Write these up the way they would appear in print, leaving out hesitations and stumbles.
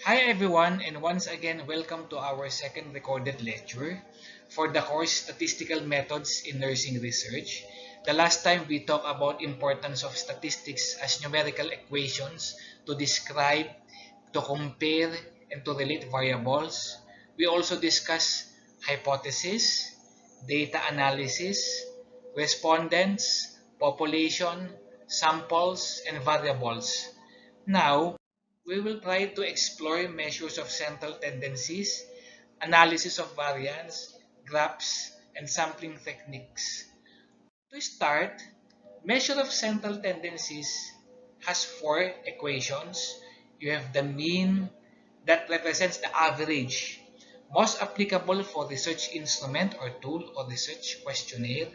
Hi everyone, and once again welcome to our second recorded lecture for the course Statistical Methods in Nursing Research. The last time we talked about importance of statistics as numerical equations to describe, to compare, and to relate variables. We also discussed hypothesis, data analysis, respondents, population, samples, and variables. Now, we will try to explore measures of central tendencies, analysis of variance, graphs, and sampling techniques. To start, measure of central tendencies has four equations. You have the mean that represents the average, most applicable for research instrument or tool or research questionnaire.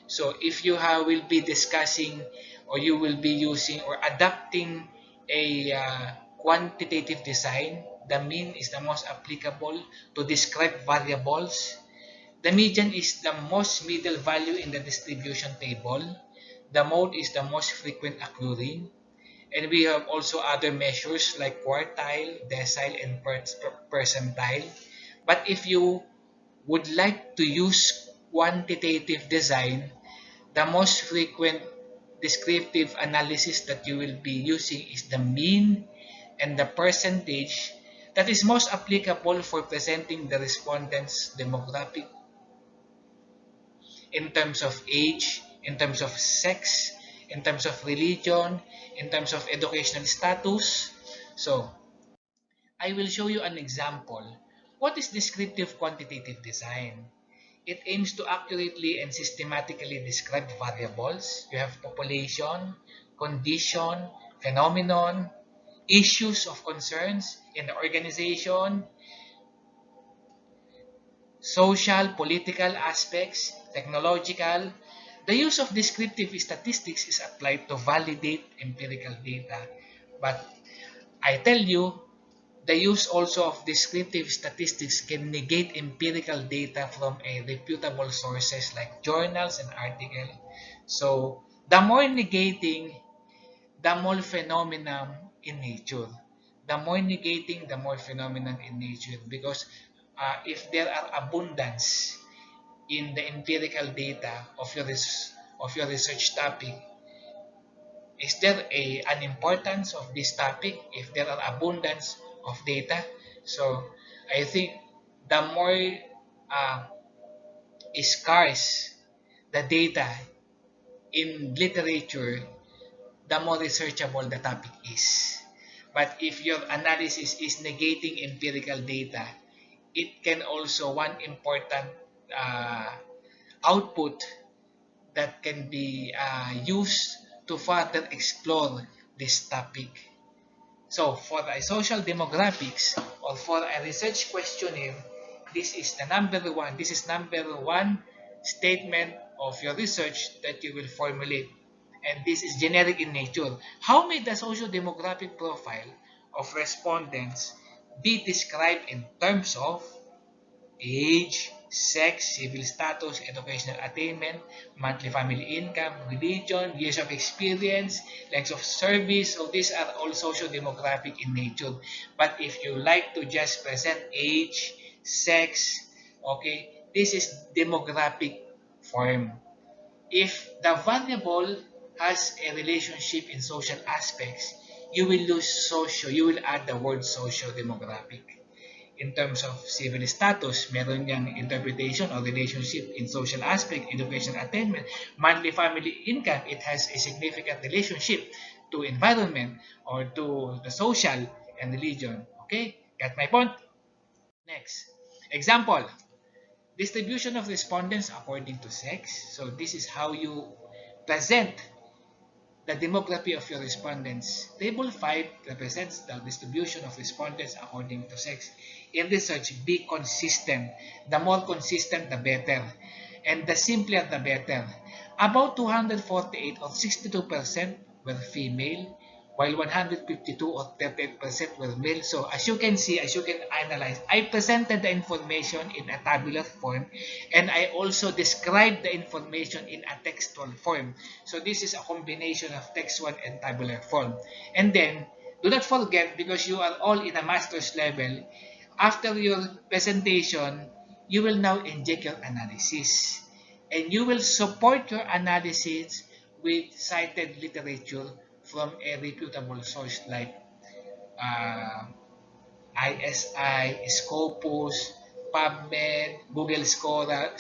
So if you will be discussing or you will be using or adapting a quantitative design, the mean is the most applicable to describe variables. The median is the most middle value in the distribution table. The mode is the most frequent occurring. And we have also other measures like quartile, decile, and percentile. But if you would like to use quantitative design, the most frequent descriptive analysis that you will be using is the mean and the percentage that is most applicable for presenting the respondents' demographic in terms of age, in terms of sex, in terms of religion, in terms of educational status. So, I will show you an example. What is descriptive quantitative design? It aims to accurately and systematically describe variables. You have population, condition, phenomenon, issues of concerns in the organization, social, political aspects, technological. The use of descriptive statistics is applied to validate empirical data. But I tell you, the use also of descriptive statistics can negate empirical data from a reputable sources like journals and articles. So, the more negating, the more phenomenon in nature. The more negating, the more phenomenon in nature. Because if there are abundance in the empirical data of your research topic, is there an importance of this topic if there are abundance of data? So I think the more uh, scarce the data in literature, the more researchable the topic is. But if your analysis is negating empirical data, it can also one important uh, output that can be used to further explore this topic. So for a social demographics or for a research questionnaire, this is number one statement of your research that you will formulate. And this is generic in nature. How may the social demographic profile of respondents be described in terms of age, sex, civil status, educational attainment, monthly family income, religion, years of experience, length of service? So these are all socio-demographic in nature. But if you like to just present age, sex, okay, this is demographic form. If the variable has a relationship in social aspects, you will you will add the word socio-demographic. In terms of civil status, meron niyang interpretation or relationship in social aspect, education attainment, monthly family income, it has a significant relationship to environment or to the social and religion. Okay, got my point? Next, example, distribution of respondents according to sex. So this is how you present the demography of your respondents. Table 5 represents the distribution of respondents according to sex. In research, be consistent. The more consistent, the better. And the simpler, the better. About 248 or 62% were female, while 152 or 38% were male. So as you can see, as you can analyze, I presented the information in a tabular form, and I also described the information in a textual form. So this is a combination of textual and tabular form. And then Do not forget, because you are all in a master's level, after your presentation, you will now inject your analysis. And you will support your analysis with cited literature from a reputable source like uh, ISI, Scopus, PubMed, Google Scholar.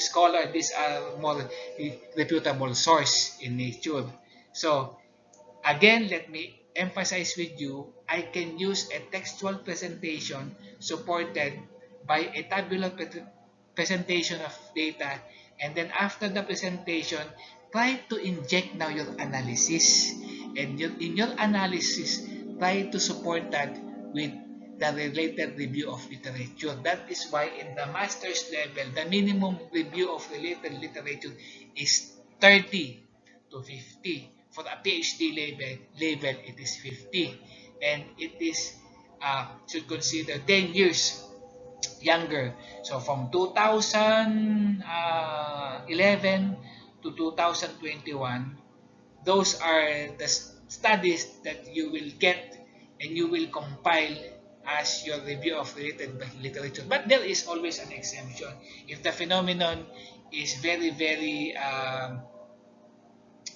These are more reputable source in nature. So again, let me emphasize with you, I can use a textual presentation supported by a tabular presentation of data, and then after the presentation, try to inject now your analysis. And in your analysis, try to support that with the related review of literature. That is why in the master's level, the minimum review of related literature is 30 to 50. For a PhD level it is 50, and it is should consider 10 years younger. So from 2011 to 2021, those are the studies that you will get and you will compile as your review of related literature. But there is always an exemption. If the phenomenon is very, very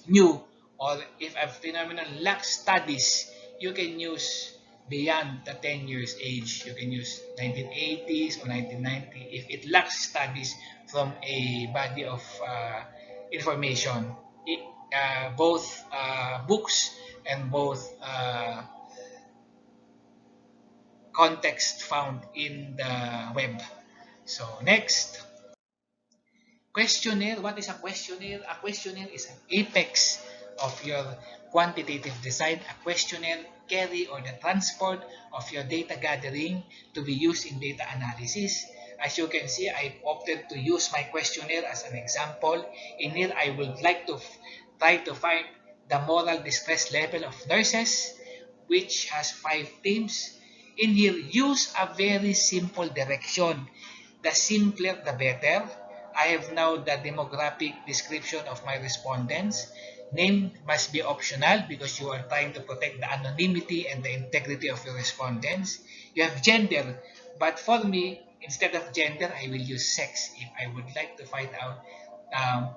new, or if a phenomenon lacks studies, you can use beyond the 10 years age. You can use 1980s or 1990 if it lacks studies from a body of information, both books and both context found in the web. So next, questionnaire. What is a questionnaire? A questionnaire is an apex of your quantitative design. A questionnaire carry or the transport of your data gathering to be used in data analysis. As you can see, I opted to use my questionnaire as an example. In here, I would like to try to find the moral distress level of nurses, which has 5 themes. In here, use a very simple direction. The simpler, the better. I have now the demographic description of my respondents. Name must be optional because you are trying to protect the anonymity and the integrity of your respondents. You have gender, but for me, instead of gender, I will use sex if I would like to find out um,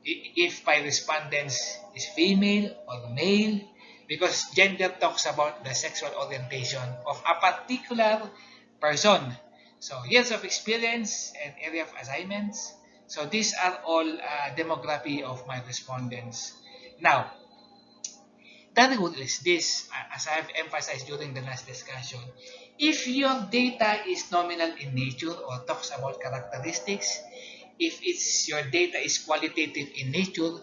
if my respondents is female or male, because gender talks about the sexual orientation of a particular person. So years of experience and area of assignments. So these are all demography of my respondents. Now, the rule is this, as I have emphasized during the last discussion. If your data is nominal in nature or talks about characteristics, if your data is qualitative in nature,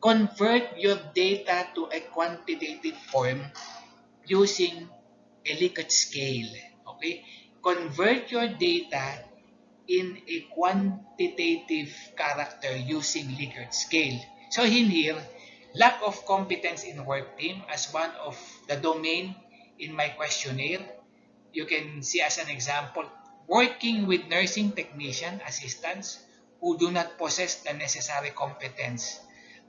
convert your data to a quantitative form using a Likert scale. Okay? Convert your data in a quantitative character using Likert scale. So in here, lack of competence in work team as one of the domain in my questionnaire. You can see as an example, working with nursing technician assistants who do not possess the necessary competence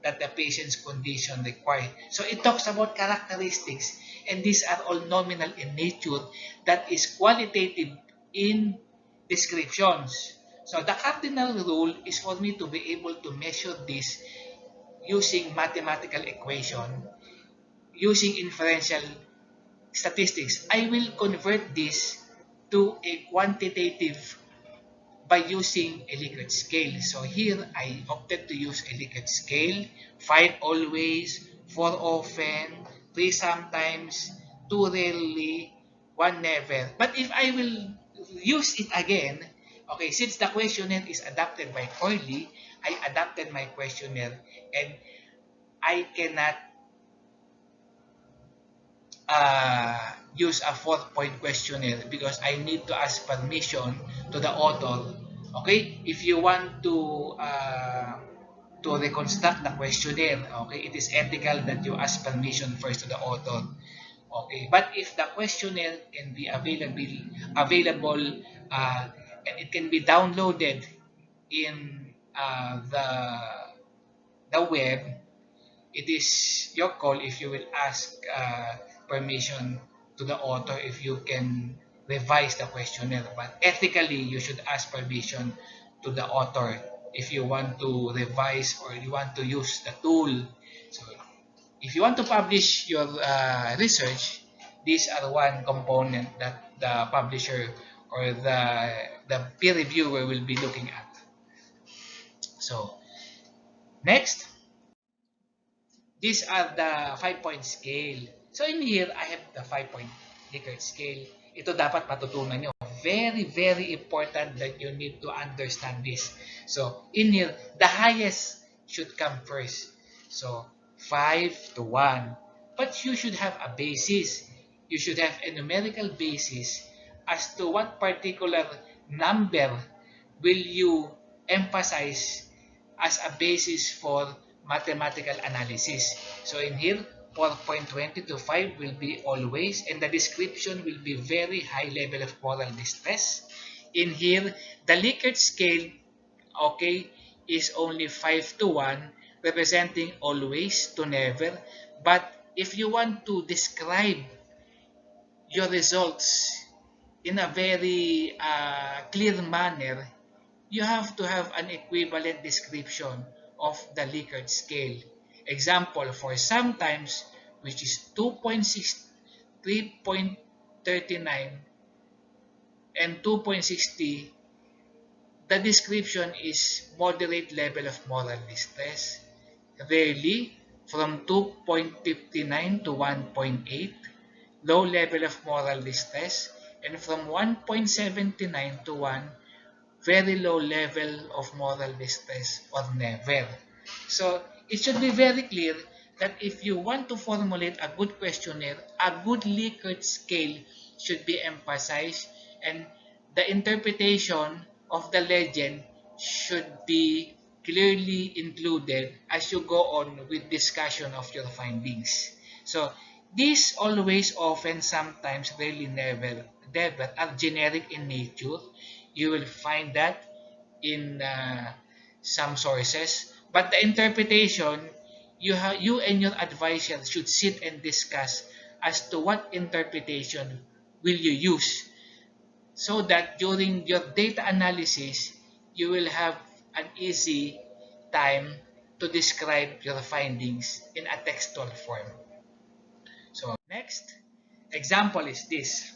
that the patient's condition require. So it talks about characteristics, and these are all nominal in nature, that is qualitative in descriptions. So the cardinal rule is for me to be able to measure this using mathematical equation, using inferential statistics. I will convert this to a quantitative by using a Likert scale. So here I opted to use a Likert scale: 5 always, 4 often, 3 sometimes, 2 rarely, 1 never. But if I will use it again, okay, since the questionnaire is adapted by Corley, I adapted my questionnaire, and I cannot use a 4-point questionnaire because I need to ask permission to the author. Okay, if you want to reconstruct the questionnaire, okay, it is ethical that you ask permission first to the author. Okay, but if the questionnaire can be available and it can be downloaded in the web, it is your call if you will ask permission to the author if you can revise the questionnaire. But ethically, you should ask permission to the author if you want to revise or you want to use the tool. So if you want to publish your research, these are one component that the publisher or the peer reviewer will be looking at. So next, these are the 5-point scale. So in here, I have the 5-point Likert scale. Ito dapat matutunan nyo. Very, very important that you need to understand this. So in here, the highest should come first. So 5 to 1. But you should have a basis. You should have a numerical basis as to what particular number will you emphasize as a basis for mathematical analysis. So in here, 4.20 to 5 will be always, and the description will be very high level of moral distress. In here, the Likert scale, okay, is only 5 to 1, representing always to never. But if you want to describe your results in a very clear manner, you have to have an equivalent description of the Likert scale. Example, for sometimes, which is 2.6, 3.39, and 2.60, the description is moderate level of moral distress. Rarely, from 2.59 to 1.8, low level of moral distress, and from 1.79 to 1, very low level of moral distress or never. So it should be very clear that if you want to formulate a good questionnaire, a good Likert scale should be emphasized, and the interpretation of the legend should be clearly included as you go on with discussion of your findings. So these always, often, sometimes, rarely, never are generic in nature. You will find that in some sources, but the interpretation, you and your advisor should sit and discuss as to what interpretation will you use, so that during your data analysis you will have an easy time to describe your findings in a textual form. So next example is this.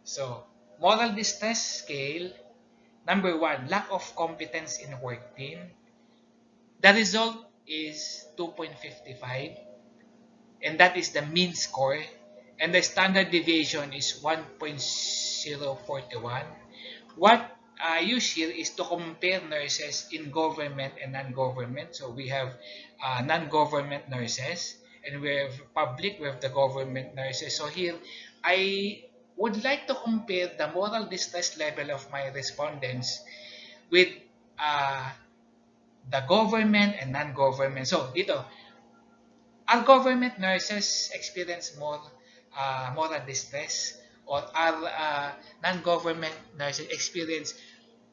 So moral distress scale. Number 1, lack of competence in work team. The result is 2.55, and that is the mean score, and the standard deviation is 1.041. What I use here is to compare nurses in government and non-government. So we have non-government nurses, and we have public, we have the government nurses. So here, I would like to compare the moral distress level of my respondents with the government and non-government. So dito, are government nurses experience more moral distress, or are non-government nurses experience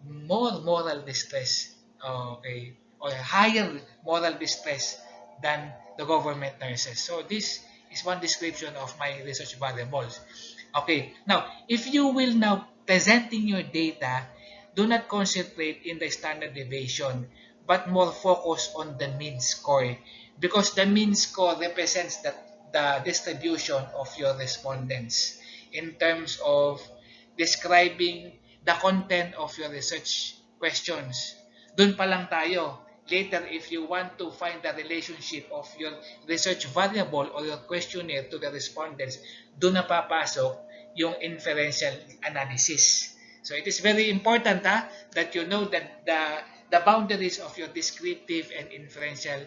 more moral distress, okay, or higher moral distress than the government nurses? So this is one description of my research variables. Okay, now if you will now presenting your data, do not concentrate in the standard deviation, but more focus on the mean score, because the mean score represents the distribution of your respondents in terms of describing the content of your research questions. Doon pa lang tayo. Later, if you want to find the relationship of your research variable or your questionnaire to the respondents, doon na papasok yung inferential analysis. So it is very important that you know that the boundaries of your descriptive and inferential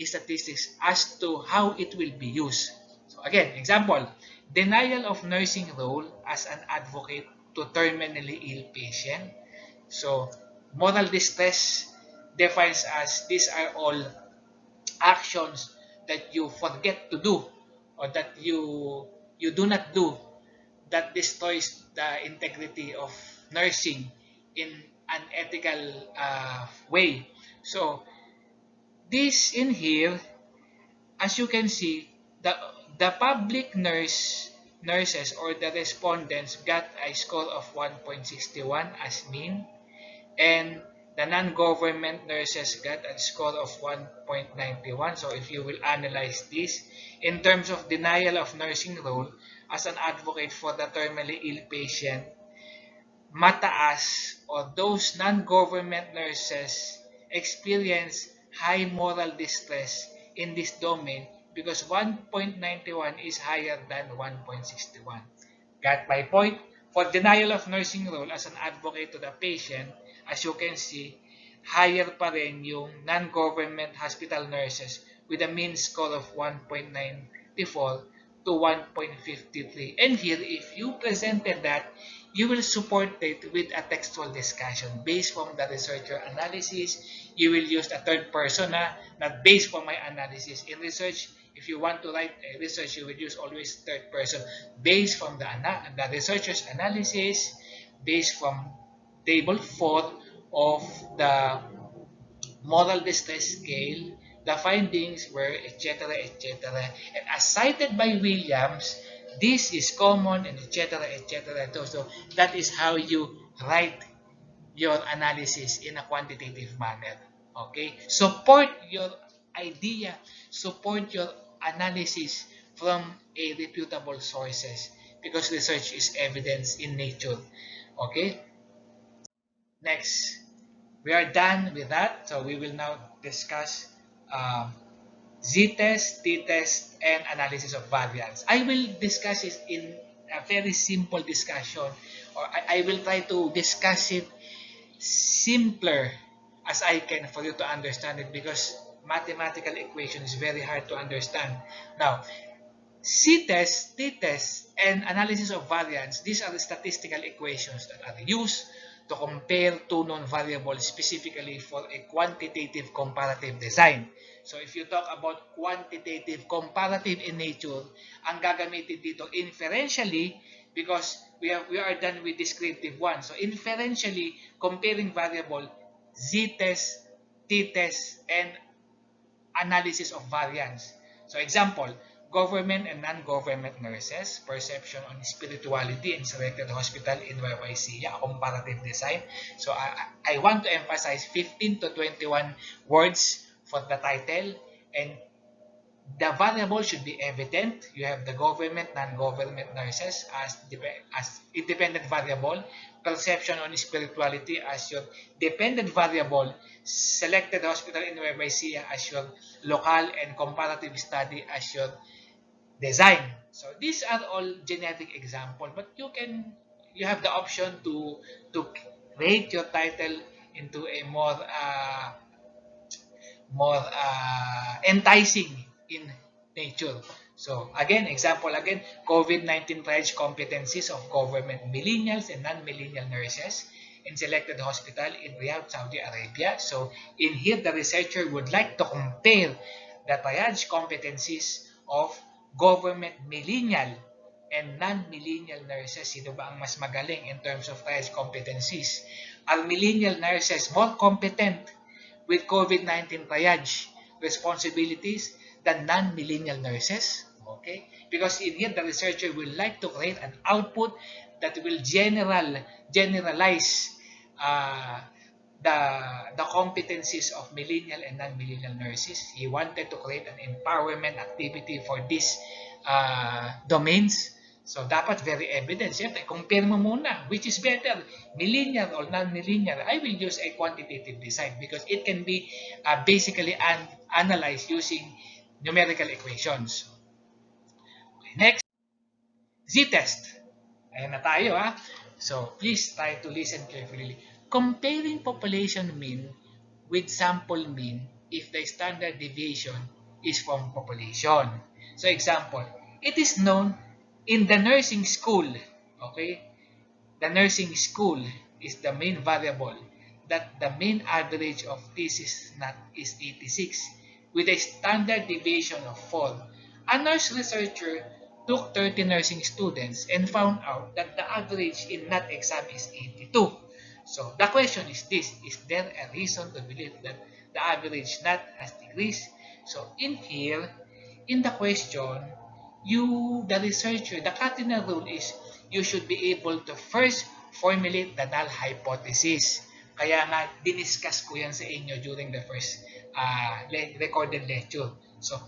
statistics as to how it will be used. So again, example, denial of nursing role as an advocate to terminally ill patient. So moral distress defines as these are all actions that you forget to do, or that you do not do, that destroys the integrity of nursing in an ethical way. So this in here, as you can see, the public nurse nurses or the respondents got a score of 1.61 as mean, and the non-government nurses got a score of 1.91. So if you will analyze this in terms of denial of nursing role, as an advocate for the terminally ill patient, mataas or those non-government nurses experience high moral distress in this domain because 1.91 is higher than 1.61. Got my point? For denial of nursing role as an advocate to the patient, as you can see, higher pa rin yung non-government hospital nurses with a mean score of 1.94 to 1.53. And here, if you presented that, you will support it with a textual discussion based from the researcher analysis. You will use a third person, not based from my analysis. In research, if you want to write a research, you will use always third person based from the researcher's analysis, based from table 4 of the moral distress scale, the findings were etc. etc. And as cited by Williams, this is common and etc. etc. So that is how you write your analysis in a quantitative manner. Okay? Support your idea, support your analysis from a reputable sources because research is evidence in nature. Okay? Next. We are done with that. So we will now discuss um, z-test, t-test, and analysis of variance. I will discuss it in a very simple discussion, or I will try to discuss it simpler as I can for you to understand it because mathematical equation is very hard to understand. Now, C-test, t-test, and analysis of variance, these are the statistical equations that are used to compare two known variables specifically for a quantitative comparative design. So if you talk about quantitative comparative in nature, ang gagamitin dito inferentially because we are done with descriptive one. So inferentially comparing variable z-test, t-test, and analysis of variance. So example, government and non-government nurses, perception on spirituality in selected hospital in YYC, a comparative design. So I want to emphasize 15 to 21 words for the title, and the variable should be evident. You have the government, non-government nurses as independent variable, perception on spirituality as your dependent variable, selected hospital in YYC as your local, and comparative study as your design. So these are all generic example, but you have the option to create your title into a more enticing in nature. So again, example again, COVID-19 triage competencies of government millennials and non-millennial nurses in selected hospital in Riyadh, Saudi Arabia. So in here, the researcher would like to compare the triage competencies of government millennial and non-millennial nurses. Sino ba ang mas magaling in terms of triage competencies? Are millennial nurses more competent with COVID-19 triage responsibilities than non-millennial nurses? Okay? Because in here, the researcher will like to create an output that will generalize uh, the competencies of millennial and non-millennial nurses. He wanted to create an empowerment activity for these domains. So, dapat very evident. Siyempre, compare mo muna. Which is better? Millennial or non-millennial? I will use a quantitative design because it can be basically analyzed using numerical equations. Okay, next, z-test. Ayan na tayo ha. So, please try to listen carefully. Comparing population mean with sample mean if the standard deviation is from population. So, example, it is known in the nursing school, okay, the nursing school is the main variable that the mean average of thesis NAT is 86 with a standard deviation of 4. A nurse researcher took 30 nursing students and found out that the average in NAT exam is 82. So the question is this: is there a reason to believe that the average NAT has decreased? So in here, in the question, the researcher, the cardinal rule is you should be able to first formulate the null hypothesis. Kaya nga, diniscuss ko yan sa inyo during the first recorded lecture. So,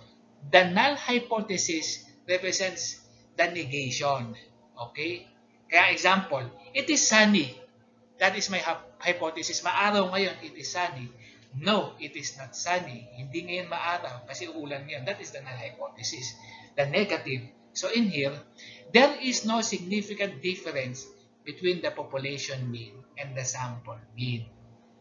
the null hypothesis represents the negation. Okay? Kaya example, it is sunny. That is my hypothesis. Maaraw ngayon, it is sunny. No, it is not sunny. Hindi ngayon maaraw kasi ulan ngayon. That is the null hypothesis. The negative. So in here, there is no significant difference between the population mean and the sample mean.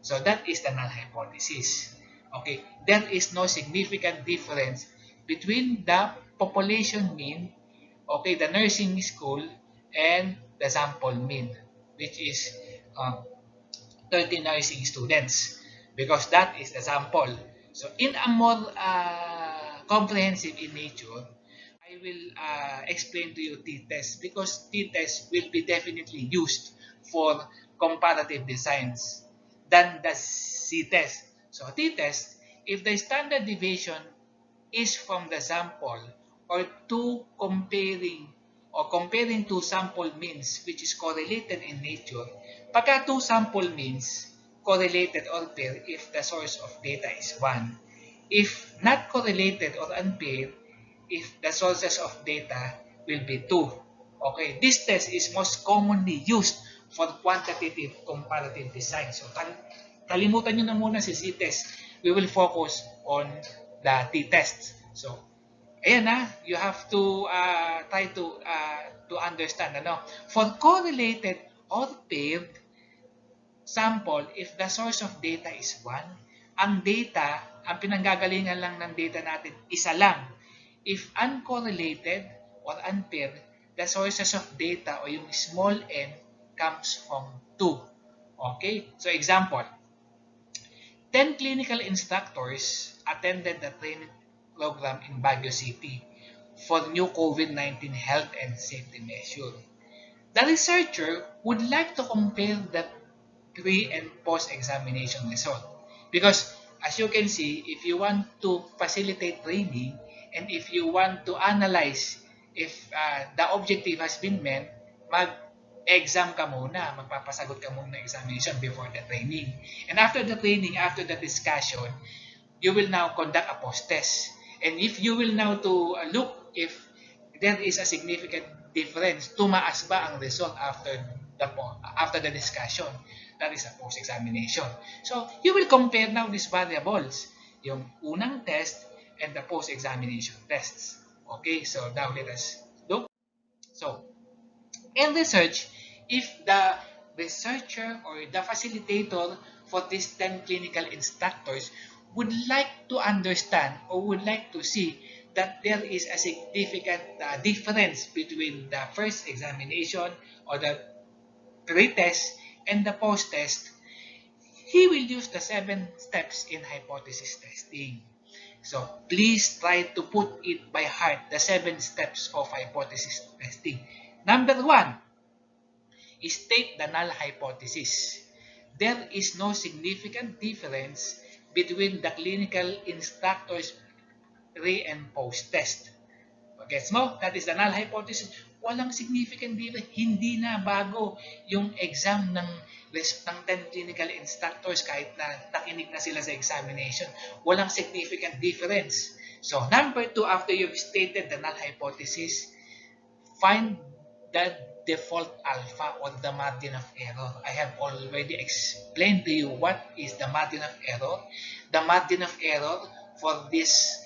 So that is the null hypothesis. Okay, there is no significant difference between the population mean, okay, the nursing school, and the sample mean, which is 30 nursing students, because that is the sample. So in a more comprehensive in nature, I will explain to you t-test, because t-test will be definitely used for comparative designs than the c-test. So t-test, if the standard deviation is from the sample or comparing two sample means which is correlated in nature, pagka two sample means correlated or pair if the source of data is 1. If not correlated or unpaired, if the sources of data will be 2. Okay, this test is most commonly used for quantitative comparative design. So, kalimutan nyo na muna si C-test. We will focus on the t-test. So, ayan na, you have to try to understand. Ano? For correlated or paired sample, if the source of data is 1, ang data, ang pinanggagalingan lang ng data natin, isa lang. If uncorrelated or unpaired, the sources of data o yung small n comes from 2. Okay? So example, 10 clinical instructors attended the training program in Baguio City for new COVID-19 health and safety measure. The researcher would like to compare the pre- and post-examination result. Because as you can see, if you want to facilitate training, and if you want to analyze if the objective has been met, mag-exam ka muna, magpapasagot ka muna ng examination before the training. And after the training, after the discussion, you will now conduct a post-test. And if you will now to look if there is a significant difference, tumaas ba ang result after the discussion, that is a post-examination. So, you will compare now these variables, yung unang test and the post-examination tests. Okay, so now let us look. So, in research, if the researcher or the facilitator for these 10 clinical instructors would like to understand or would like to see that there is a significant difference between the first examination or the pre-test and the post-test, he will use the 7 steps in hypothesis testing. So, please try to put it by heart, the 7 steps of hypothesis testing. Number 1, state the null hypothesis. There is no significant difference between the clinical instructors pre- and post-test. Gets mo? That is the null hypothesis. Walang significant difference. Hindi na bago yung exam ng 10 clinical instructors kahit na nakinig na sila sa examination. Walang significant difference. So, number 2, after you've stated the null hypothesis, find the default alpha or the margin of error. I have already explained to you what is the margin of error. The margin of error for this,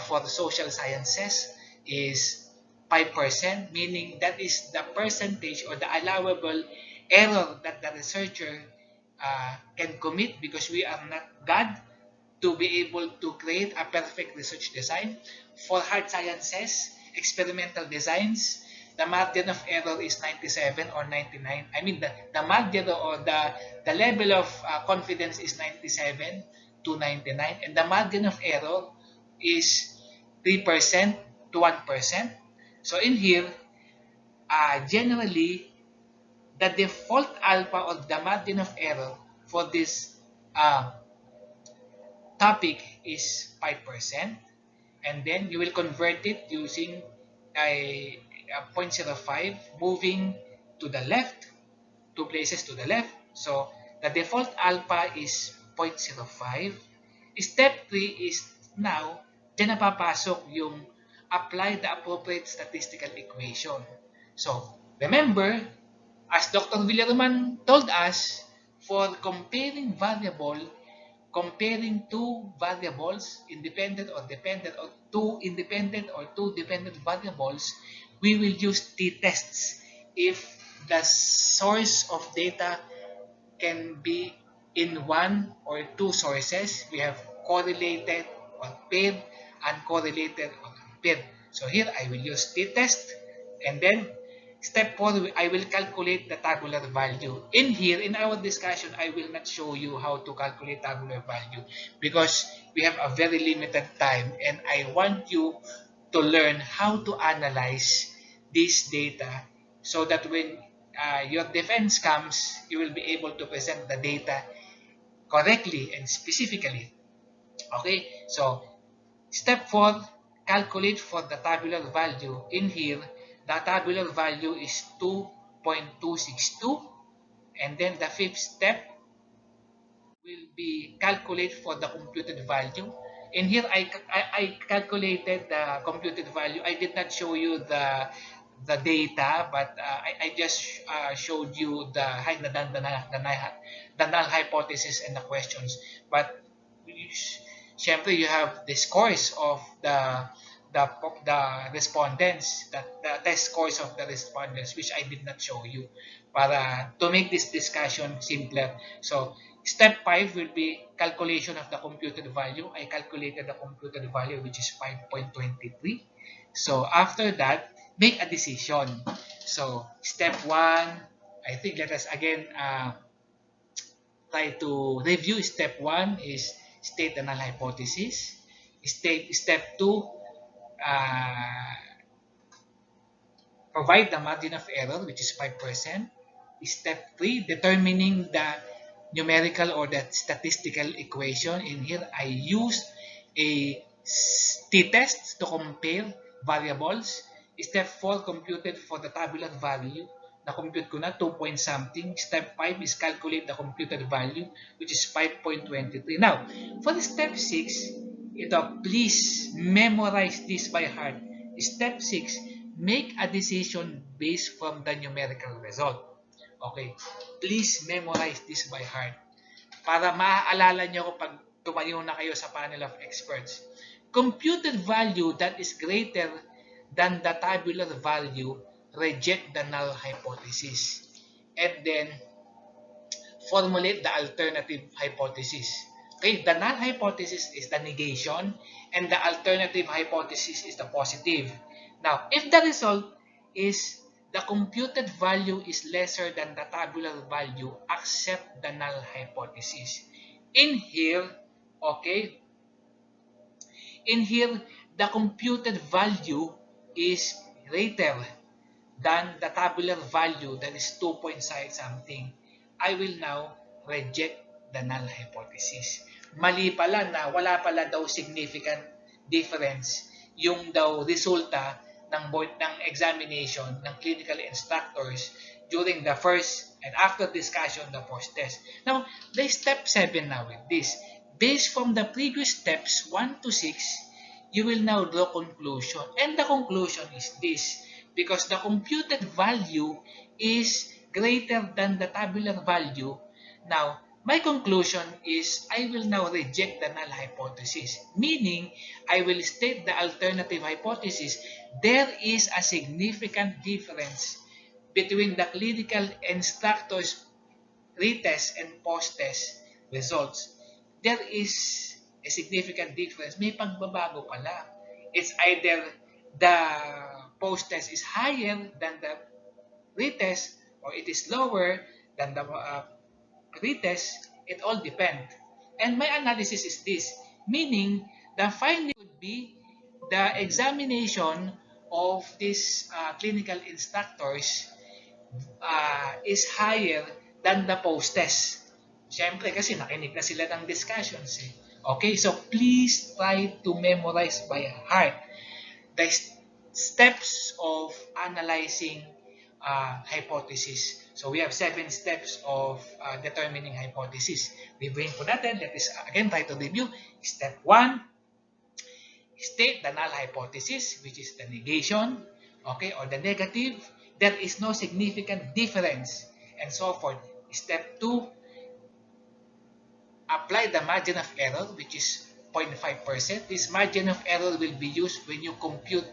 for the social sciences is 5%, meaning that is the percentage or the allowable error that the researcher can commit, because we are not God to be able to create a perfect research design. For hard sciences, experimental designs, the margin of error is 97 or 99. I mean, the margin or the level of confidence is 97 to 99, and the margin of error is 3% to 1%. So in here, generally, the default alpha or the margin of error for this topic is 5%, and then you will convert it using 0.05 moving to the left, 2 places to the left. So the default alpha is 0.05. Step 3 is now, dyan na papasok yung apply the appropriate statistical equation. So remember, as Dr. Villaroman told us, for comparing two variables, independent or dependent, or two independent or two dependent variables, we will use t-tests if the source of data can be in one or two sources. We have correlated or paired, uncorrelated or unpaired. So here I will use t-test, and then step 4, I will calculate the tabular value. In here, in our discussion, I will not show you how to calculate tabular value because we have a very limited time, and I want you to learn how to analyze this data so that when your defense comes, you will be able to present the data correctly and specifically. Okay, so step 4, calculate for the tabular value. In here, the tabular value is 2.262, and then the fifth step will be calculate for the computed value. In here, I calculated the computed value. I did not show you the data, but I just showed you the null hypothesis and the questions. But syempre, you have the scores of the respondents, the test scores of the respondents, which I did not show you, para to make this discussion simpler. So step 5 will be calculation of the computed value. I calculated the computed value, which is 5.23. So after that, make a decision. So step 1, I think let us again try to review. Step 1 is state the null hypothesis. Step 2, provide the margin of error, which is 5%. Step 3, determining the numerical or the statistical equation. In here, I use a t-test to compare variables. Step 4, computed for the tabular value. Na-compute ko na 2 point something. Step 5 is calculate the computed value, which is 5.23. Now, for the step 6, ito, please memorize this by heart. Step 6, make a decision based from the numerical result. Okay, please memorize this by heart para maaalala nyo ko pag tumayo na kayo sa panel of experts. Computed value that is greater than the tabular value, reject the null hypothesis. And then, formulate the alternative hypothesis. Okay, the null hypothesis is the negation, and the alternative hypothesis is the positive. Now, if the result is the computed value is lesser than the tabular value, accept the null hypothesis. In here, okay, in here, the computed value is greater than the tabular value, that is 2 point something. I will now reject the null hypothesis. Mali pala na wala pala daw significant difference yung daw resulta ng examination ng clinical instructors during the first and after discussion the post-test. Now, the step 7 now with this. Based from the previous steps 1 to 6, you will now draw conclusion. And the conclusion is this. Because the computed value is greater than the tabular value, now, my conclusion is I will now reject the null hypothesis. Meaning, I will state the alternative hypothesis. There is a significant difference between the clinical instructor's retest and post-test results. There is a significant difference. May pagbabago pala. It's either the post-test is higher than the retest or it is lower than the retest. It all depends. And my analysis is this, meaning the finding would be the examination of these clinical instructors is higher than the post-test. Siyempre kasi nakinig na sila ng discussions. Okay, so please try to memorize by heart steps of analyzing hypothesis. So we have 7 steps of determining hypothesis. Reviewin po natin. Let us again try to review. Step 1, state the null hypothesis, which is the negation, okay, or the negative. There is no significant difference, and so forth. Step 2, apply the margin of error, which is 0.5%. This margin of error will be used when you compute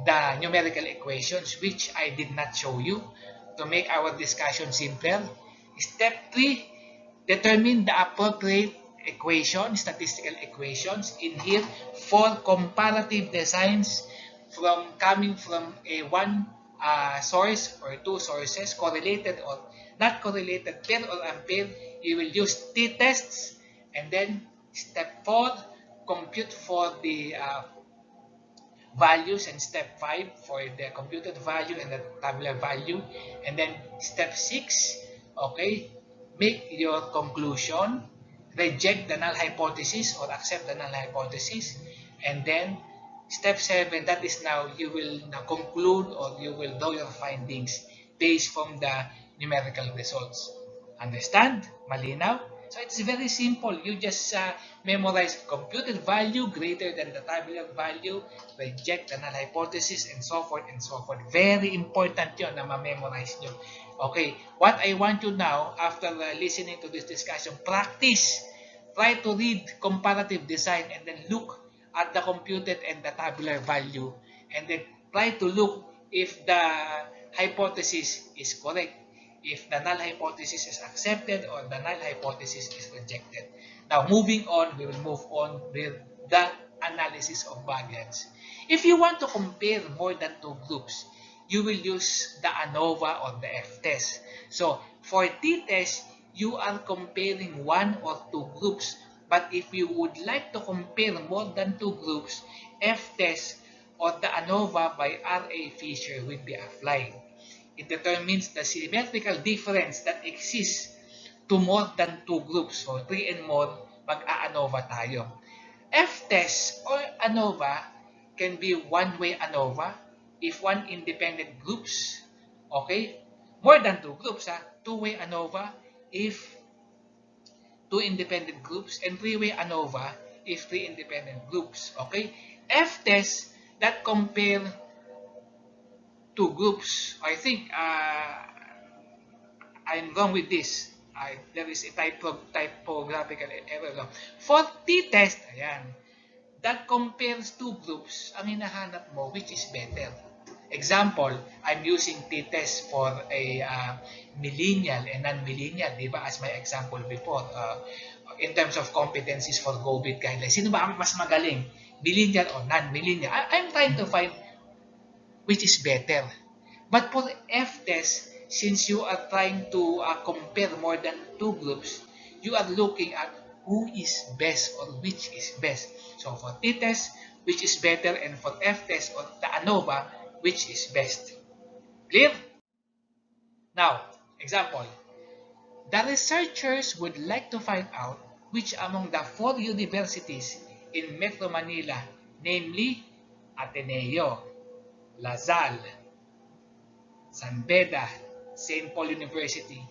the numerical equations, which I did not show you, to make our discussion simpler. Step 3, determine the appropriate equation, statistical equations in here for comparative designs coming from a one source or two sources, correlated or not correlated, pair or unpaired. You will use t-tests, and then step 4, compute for the values, and step 5 for the computed value and the tabular value, and then step 6, okay, make your conclusion, reject the null hypothesis or accept the null hypothesis, and then step 7, that is now you will now conclude, or you will draw your findings based from the numerical results. Understand? Malinaw? So it's very simple. You just memorize computed value greater than the tabular value, reject the null hypothesis, and so forth and so forth. Very important yun na ma-memorize nyo. Okay, what I want you now, after listening to this discussion, practice. Try to read comparative design and then look at the computed and the tabular value, and then try to look if the hypothesis is correct, if the null hypothesis is accepted or the null hypothesis is rejected. Now, moving on, we will move on with the analysis of variance. If you want to compare more than two groups, you will use the ANOVA or the F-test. So, for t-test, you are comparing one or two groups. But if you would like to compare more than two groups, F-test or the ANOVA by R.A. Fisher will be applied. It determines the symmetrical difference that exists to more than two groups. So, 3 and more, mag-ANOVA tayo. F-test or ANOVA can be one-way ANOVA if one independent groups, okay? More than two groups, two-way ANOVA if two independent groups, and three-way ANOVA if three independent groups, okay? F-test that compare two groups. I think I'm wrong with this. There is a typographical error. For t-test, ayan, that compares two groups, ang hinahanap mo, which is better. Example, I'm using t-test for a millennial and non-millennial, di ba? As my example before, in terms of competencies for GOBIT guidelines, sino ba ang mas magaling? Millennial or non-millennial? I'm trying to find which is better. But for F-test, since you are trying to compare more than two groups, you are looking at who is best or which is best. So for t-test, which is better, and for F-test or the ANOVA, which is best. Clear? Now, example. The researchers would like to find out which among the 4 universities in Metro Manila, namely Ateneo, LaSalle, San Beda, St. Paul University,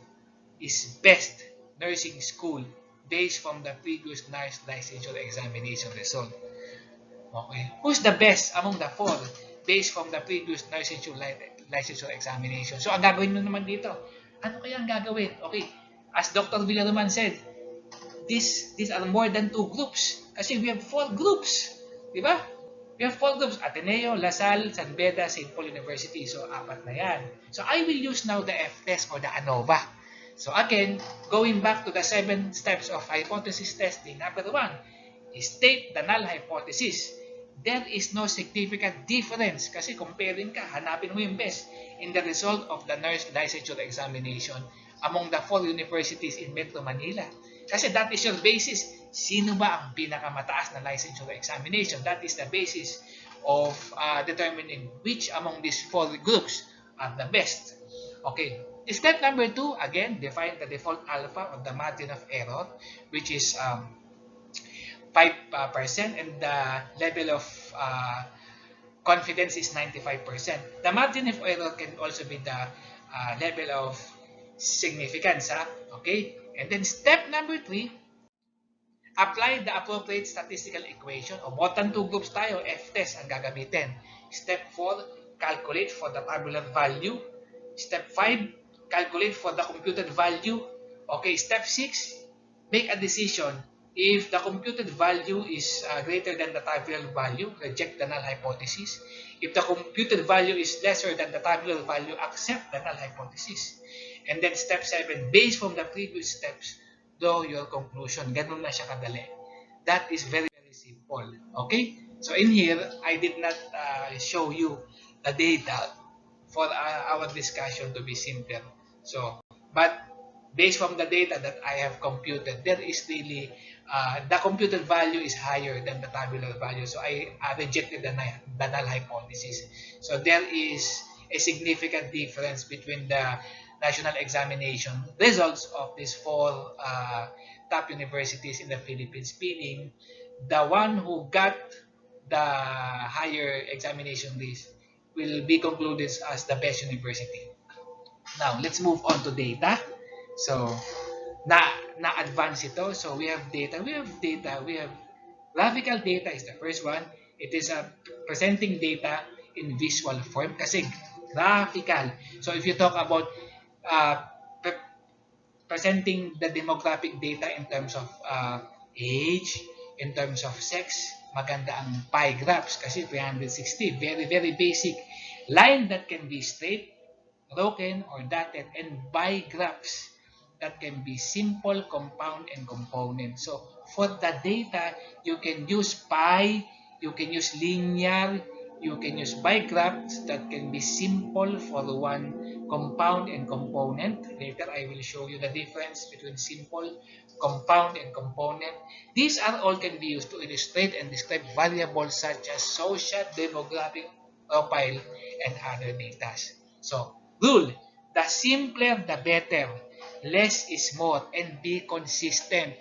is best nursing school based from the previous nurse licensure examination result. Okay. Who's the best among the 4 based from the previous licensure examination? So, ang gagawin nyo naman dito, ano kaya ang gagawin? Okay, as Dr. Villaruman said, these are more than 2 groups. Kasi we have 4 groups. Diba? We have 4 groups. Ateneo, LaSalle, San Beda, St. Paul University. So, 4 na yan. So, I will use now the F-test or the ANOVA. So, again, going back to the 7 steps of hypothesis testing. Number 1, state the null hypothesis. There is no significant difference kasi comparing ka, hanapin mo yung best in the result of the nurse licensure examination among the 4 universities in Metro Manila. Kasi that is your basis. Sino ba ang pinakamataas na licensure examination? That is the basis of determining which among these 4 groups are the best. Okay. Step number 2, again, define the default alpha or the margin of error, which is 5%, and the level of confidence is 95%. The margin of error can also be the level of significance. Okay? And then step number 3, apply the appropriate statistical equation. O botan 2 groups tayo, F-test ang gagamitin. Step 4, calculate for the tabular value. Step 5, calculate for the computed value. Okay, step 6, make a decision. If the computed value is greater than the tabular value, reject the null hypothesis. If the computed value is lesser than the tabular value, accept the null hypothesis. And then step 7, based from the previous steps, draw your conclusion. Ganun na siya kadali. That is very, very simple. Okay? So in here, I did not show you the data for our discussion to be simpler. So, but based from the data that I have computed, there is really, the computed value is higher than the tabular value. So I rejected the null hypothesis. So there is a significant difference between the national examination results of these 4 top universities in the Philippines, meaning the one who got the higher examination list will be concluded as the best university. Now, let's move on to data. So, na-advance ito. So, we have data. We have graphical data is the first one. It is presenting data in visual form kasi graphical. So, if you talk about presenting the demographic data in terms of age, in terms of sex, maganda ang pie graphs kasi 360. Very, very basic. Line that can be straight, broken, or dotted, and bar graphs that can be simple, compound, and component. So, for the data, you can use pie, you can use linear, you can use bar graphs that can be simple for one compound and component. Later, I will show you the difference between simple, compound, and component. These are all can be used to illustrate and describe variables such as social, demographic, profile, and other data. So, rule, the simpler the better. Less is more, and be consistent.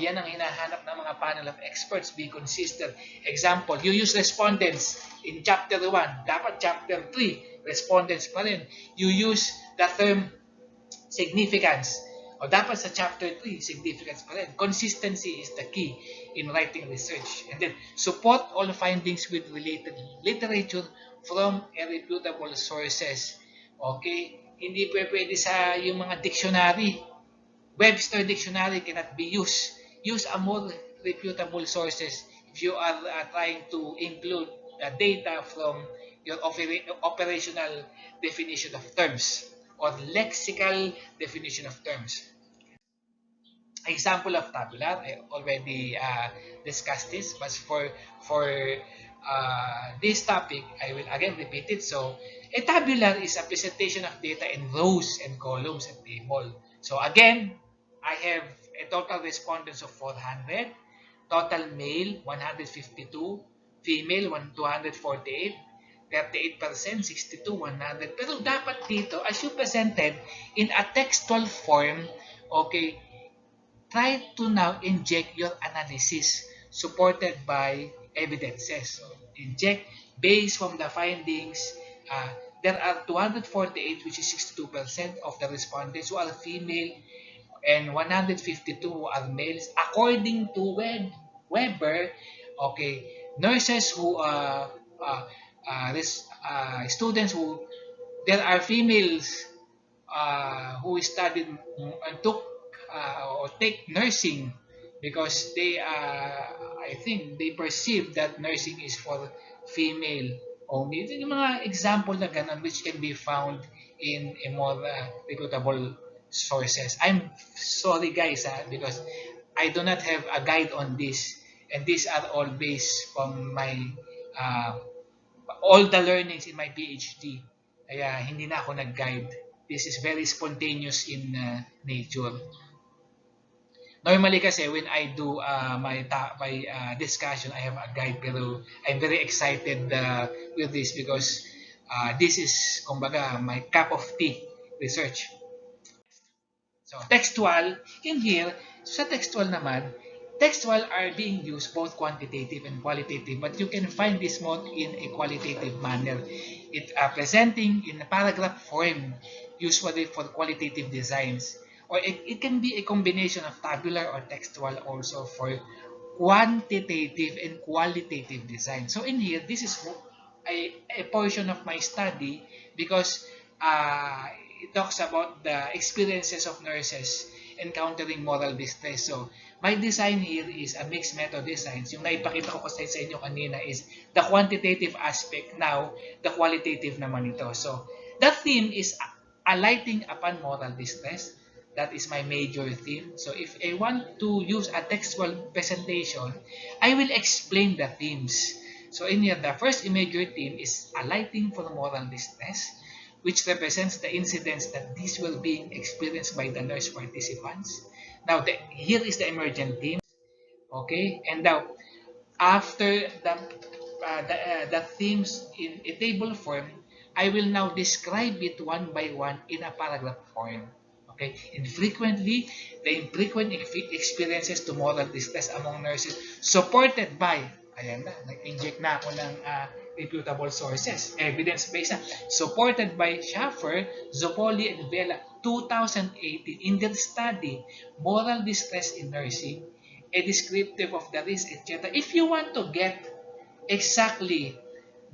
Yan ang hinahanap ng mga panel of experts, be consistent. Example, you use respondents in chapter 1, dapat chapter 3, respondents pa rin. You use the term significance, o dapat sa chapter 3, significance pa rin. Consistency is the key in writing research. And then, support all findings with related literature from reputable sources. Okay? Hindi pwede sa yung mga dictionary. Webster dictionary cannot be used. Use a more reputable sources if you are trying to include data from your operational definition of terms or lexical definition of terms. Example of tabular, I already discussed this, but for this topic, I will again repeat it. So, a tabular is a presentation of data in rows and columns and table. So again, I have a total respondents of 400, total male 152, female 248, 38%, 62, 100. Pero dapat dito, as you presented in a textual form, okay, try to now inject your analysis supported by evidences. So, inject based from the findings. There are 248, which is 62% of the respondents who are female, and 152 who are males. According to Weber, okay, nurses who students who, there are females who studied and took or take nursing because they I think they perceive that nursing is for female only. Ito yung mga example na ganun which can be found in a more reputable sources. I'm sorry guys because I do not have a guide on this, and these are all based from my all the learnings in my PhD. Kaya hindi na ako nag-guide. This is very spontaneous in nature. Normally kasi when I do my discussion, I have a guide, pero I'm very excited with this because this is kumbaga my cup of tea research. So textual in here, sa textual naman, Textual are being used both quantitative and qualitative, but you can find this more in a qualitative manner. It presenting in a paragraph form, usually for qualitative designs. Or it can be a combination of tabular or textual also for quantitative and qualitative design. So in here, this is a portion of my study because uh, it talks about the experiences of nurses encountering moral distress. So my design here is a mixed method designs. Yung naipakita ko kasi sa inyo kanina is the quantitative aspect, now the qualitative naman ito. So the theme is alighting upon moral distress. That is my major theme. So if I want to use a textual presentation, I will explain the themes. So in here, the first major theme is alighting for moral distress, which represents the incidents that these will be experienced by the nurse participants. Now, here is the emergent theme. Okay, and now after the themes in a table form, I will now describe it one by one in a paragraph form. Okay, infrequently, the infrequent experiences to moral distress among nurses supported by, ayan na, nag-inject na ako ng reputable sources, evidence-based na, supported by Schaffer, Zoppoli, and Vela, 2018, in their study, Moral Distress in Nursing, a descriptive of the risk, etc. If you want to get exactly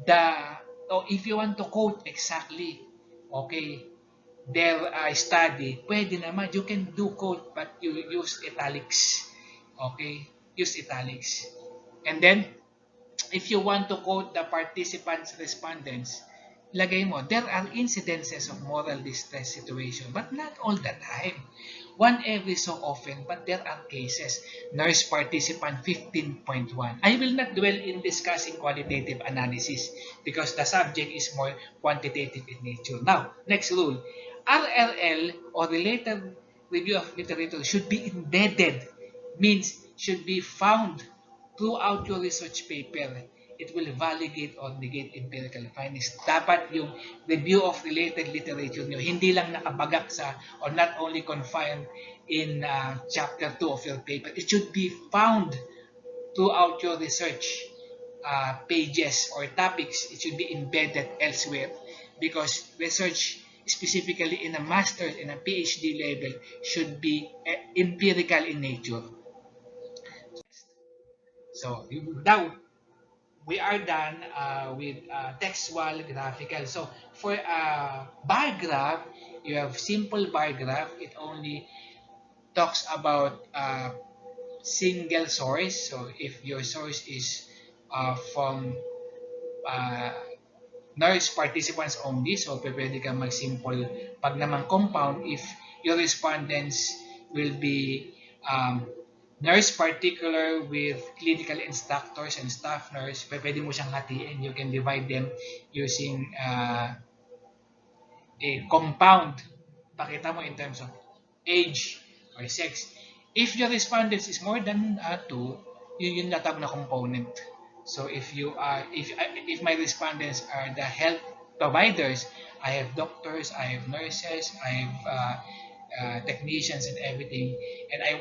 or if you want to quote exactly, okay, their study, pwede naman, you can do quote, but you use italics. Okay, use italics. And then, if you want to quote the participants' respondents, lagay mo, there are incidences of moral distress situation, but not all the time. One every so often, but there are cases. Nurse participant 15.1. I will not dwell in discussing qualitative analysis because the subject is more quantitative in nature. Now, next rule. RLL or related review of literature should be embedded, means should be found throughout your research paper. It will validate or negate empirical findings. Dapat yung review of related literature nyo, hindi lang nakabagak sa or not only confined in chapter 2 of your paper. It should be found throughout your research pages or topics. It should be embedded elsewhere because research specifically in a master's and a PhD level should be empirical in nature. So now we are done with textual, graphical. So for bar graph, you have simple bar graph. It only talks about single source. So if your source is from uh, nurse participants only, so pwede ka mag-simple. Pag naman compound, if your respondents will be nurse particular with clinical instructors and staff nurse, pwede mo siyang hatiin. You can divide them using a compound. Pakita mo in terms of age or sex. If your respondents is more than 2, yun yung natawag na component. So if you are, if my respondents are the health providers, I have doctors, I have nurses, I have technicians and everything, and I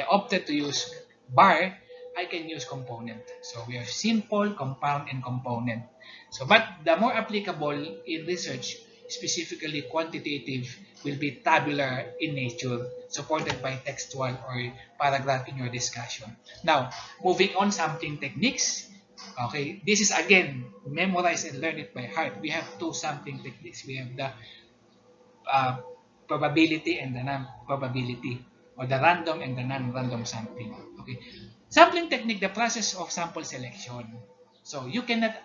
opted to use bar, I can use component. So we have simple, compound, and component. So, but the more applicable in research, specifically quantitative, will be tabular in nature, supported by textual or paragraph in your discussion. Now, moving on, sampling techniques. Okay, this is again, memorize and learn it by heart. We have two sampling techniques. We have the probability and the non-probability, or the random and the non-random sampling. Okay, sampling technique, the process of sample selection. So you cannot,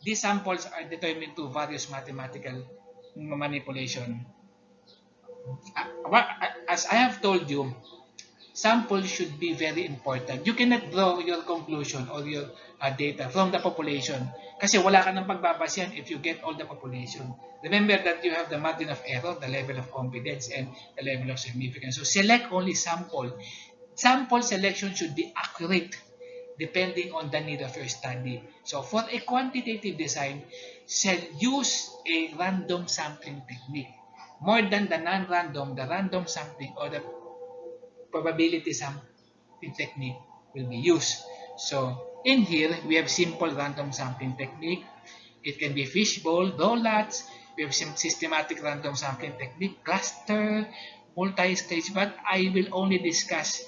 these samples are determined through various mathematical manipulation. As I have told you, sample should be very important. You cannot draw your conclusion or your data from the population kasi wala ka ng pagbabasyan if you get all the population. Remember that you have the margin of error, the level of confidence, and the level of significance. So select only sample. Sample selection should be accurate depending on the need of your study. So for a quantitative design, use a random sampling technique. More than the non-random, the random sampling or the probability sampling sampling technique will be used. So in here, we have simple random sampling technique. It can be fishbowl, donuts. We have some systematic random sampling technique, cluster, multi-stage, but I will only discuss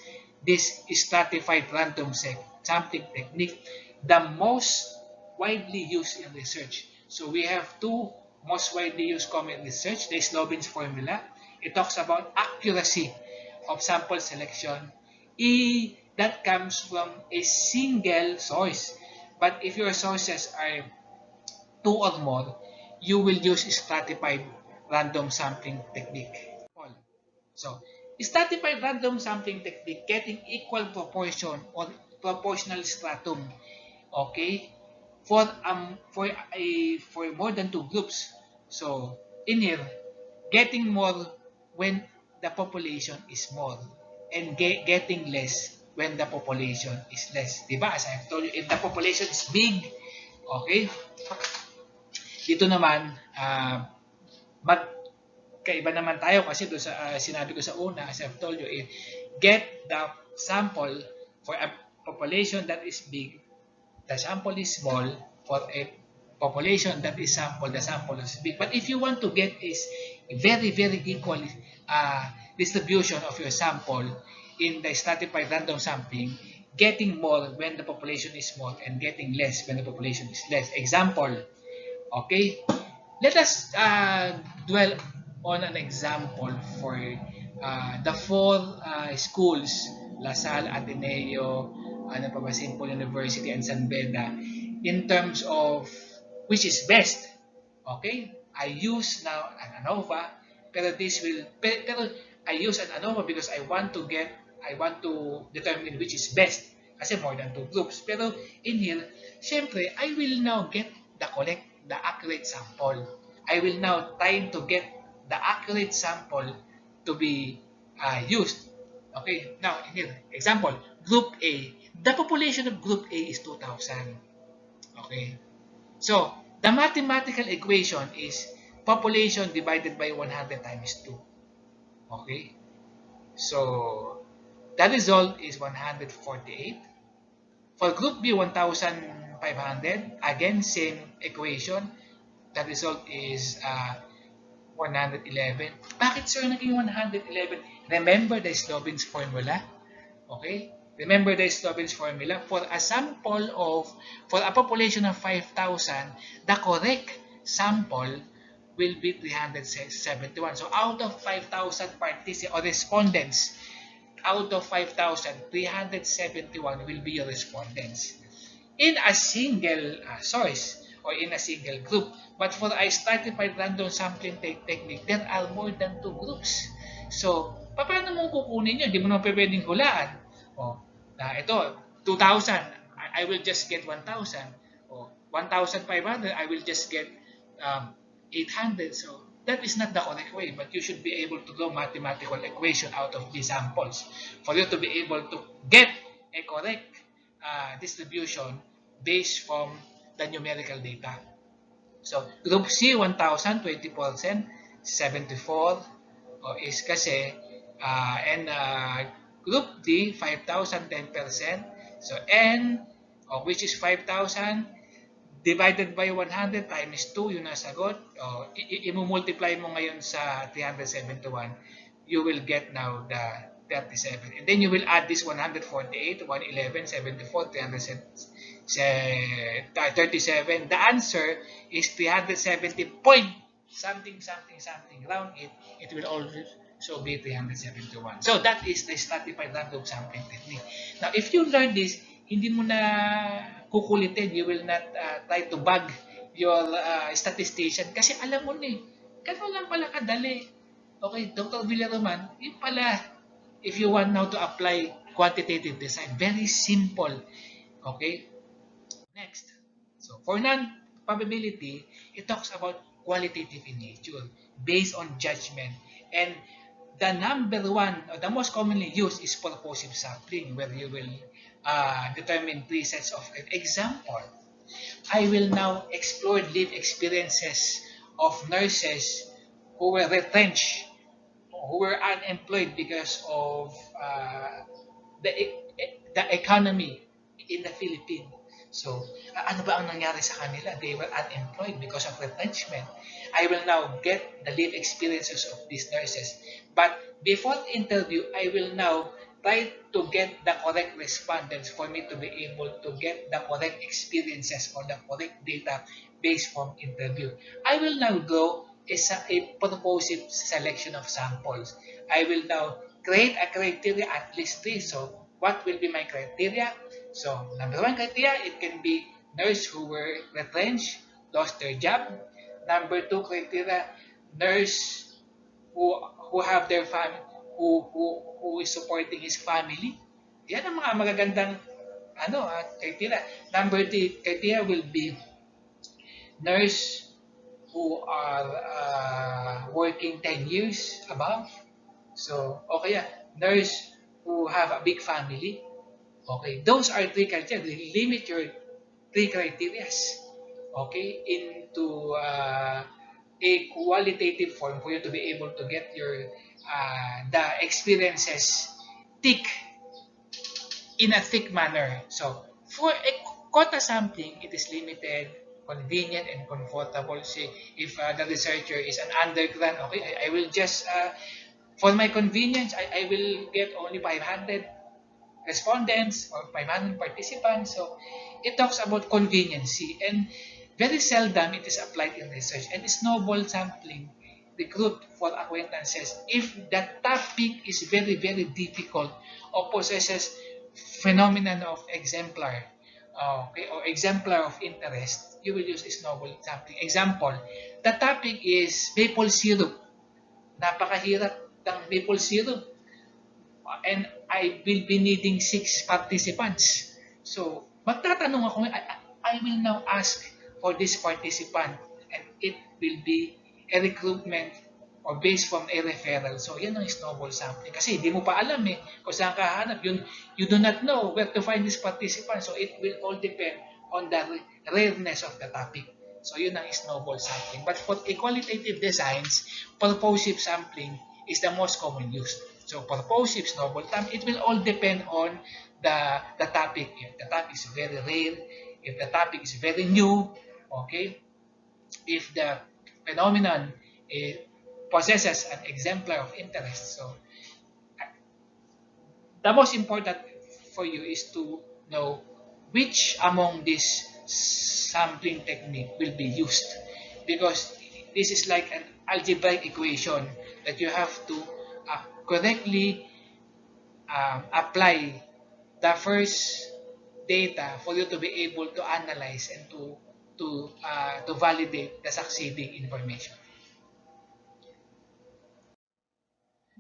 this stratified random sampling technique, the most widely used in research. So we have two most widely used common research. The Slobin's formula. It talks about accuracy of sample selection. That comes from a single source. But if your sources are two or more, you will use stratified random sampling technique. So, stratified random sampling technique, getting equal proportion or proportional stratum, okay, for more than two groups. So, in here, getting more when the population is more and getting less when the population is less. Diba? As I've told you, if the population is big, okay, dito naman, magkaiba naman tayo kasi doon sa sinabi ko sa una, as I've told you, get the sample for a population that is big, the sample is small. For a population that is sample, the sample is big. But if you want to get is very, very equal distribution of your sample in the stratified random sampling, getting more when the population is small and getting less when the population is less. Example, okay? Let us dwell on an example for the four schools, La Salle, Ateneo, ano pa ba, St. Paul University, and San Beda, in terms of which is best. Okay? I use now an ANOVA, pero I use an ANOVA because I want to determine which is best. Kasi more than two groups. Pero in here, syempre, I will now get the accurate sample. I will now try to get the accurate sample to be used. Okay, now here, example, group A. The population of group A is 2,000. Okay, so the mathematical equation is population divided by 100 times 2. Okay, so the result is 148. For group B, 1,500. Again, same equation. The result is 111. Bakit sir naging 111? Remember the Slobin's formula? Okay? Remember the Slobin's formula? For a population of 5,000, the correct sample will be 371. So out of 5,000 participants or respondents, out of 5,000, 371 will be your respondents in a single source or in a single group. But for a stratified random sampling technique, there are more than two groups. So, paano mo kukunin yun? Hindi mo naman pwedeng hulaan. Ito, 2,000, I will just get 1,000. 1,500, I will just get 800. So, that is not the correct way, but you should be able to draw mathematical equation out of these samples for you to be able to get a correct distribution based from the numerical data. So, group C, 1,000, 20%, 74 is kasi, and group D, 5,000, 10%. So, N, which is 5,000, divided by 100 times 2, yun ang sagot. I-multiply mo ngayon sa 371, you will get now the 37. And then you will add this 148, 111, 74, 37. The answer is 370 point something. Round it will also be 371. So that is the stratified random sampling technique. Now, if you learn this, hindi mo na kukulitin. You will not try to bug your statistician kasi alam mo na ganun lang pala kadali. Okay, Dr. Villaroman, yun pala, if you want now to apply quantitative design, very simple. Okay? Next. So, for non-probability, it talks about qualitative in nature, based on judgment. And the number one, or the most commonly used is purposive sampling, where you will determine three sets of example. I will now explore lived experiences of nurses who were retrenched, who were unemployed because of the economy in the Philippines. So, ano ba ang nangyari sa kanila? They were unemployed because of retrenchment. I will now get the lived experiences of these nurses. But before the interview, I will now try to get the correct respondents for me to be able to get the correct experiences or the correct data based from interview. I will now go a purposive selection of samples. I will now create a criteria at least three. So what will be my criteria? So number one criteria, it can be nurse who were retrenched, lost their job. Number two criteria, nurse who have their family, who is supporting his family. Yan ang mga magagandang criteria. Number three criteria will be nurse who are working 10 years above. So, okay, nurse who have a big family. Okay, those are three criteria. Limit your three criteria, okay, into a qualitative form for you to be able to get your the experiences thick in a thick manner. So, for a quota sampling, it is limited, convenient, and comfortable. Say, if the researcher is an undergrad, okay, I will just, for my convenience, I will get only 500 respondents or 500 participants. So, it talks about conveniency, and very seldom it is applied in research. And snowball sampling, recruit for acquaintances, if the topic is very, very difficult or possesses phenomenon of exemplar, okay, or exemplar of interest, you will use snowball sampling. Example, the topic is maple syrup. Napakahirap ng maple syrup. And I will be needing 6 participants. So, magtatanong ako, I will now ask for this participant, and it will be a recruitment or based from a referral. So, yan ang snowball sampling. Kasi hindi mo pa alam kung saan ka hanap. You do not know where to find this participant. So, it will all depend on the rareness of the topic. So, yun ang snowball sampling. But for qualitative designs, purposive sampling is the most common used. So, purposive snowball sampling, it will all depend on the topic. If the topic is very rare, if the topic is very new, okay, if the phenomenon possesses an exemplar of interest. So, the most important for you is to know which among these sampling technique will be used, because this is like an algebraic equation that you have to correctly apply the first data for you to be able to analyze and to validate the succeeding information.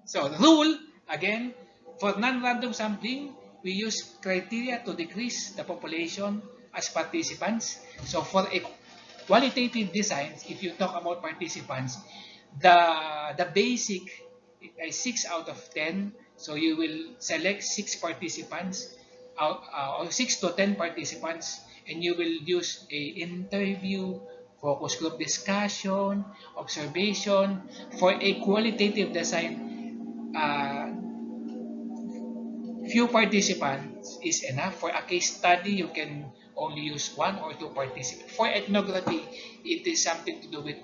So, the rule, again, for non-random sampling, we use criteria to decrease the population as participants. So, for a qualitative designs, if you talk about participants, the basic is 6 out of 10. So, you will select 6 participants, or 6 to 10 participants, and you will use a interview, focus group discussion, observation. For a qualitative design, few participants is enough. For a case study, you can only use 1 or 2 participants. For ethnography, it is something to do with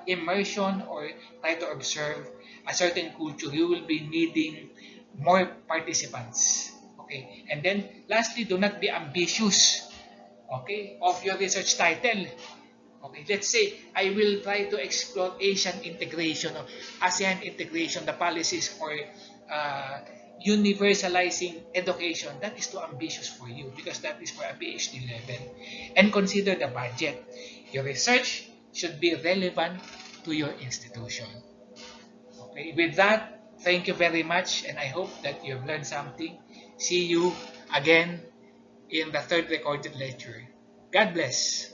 immersion or try to observe a certain culture. You will be needing more participants. Okay, and then lastly, do not be ambitious, okay, of your research title. Okay, let's say I will try to explore Asian integration or ASEAN integration, the policies for universalizing education. That is too ambitious for you because that is for a PhD level. And consider the budget. Your research should be relevant to your institution. Okay, with that, thank you very much, and I hope that you've learned something. See you again in the third recorded lecture. God bless.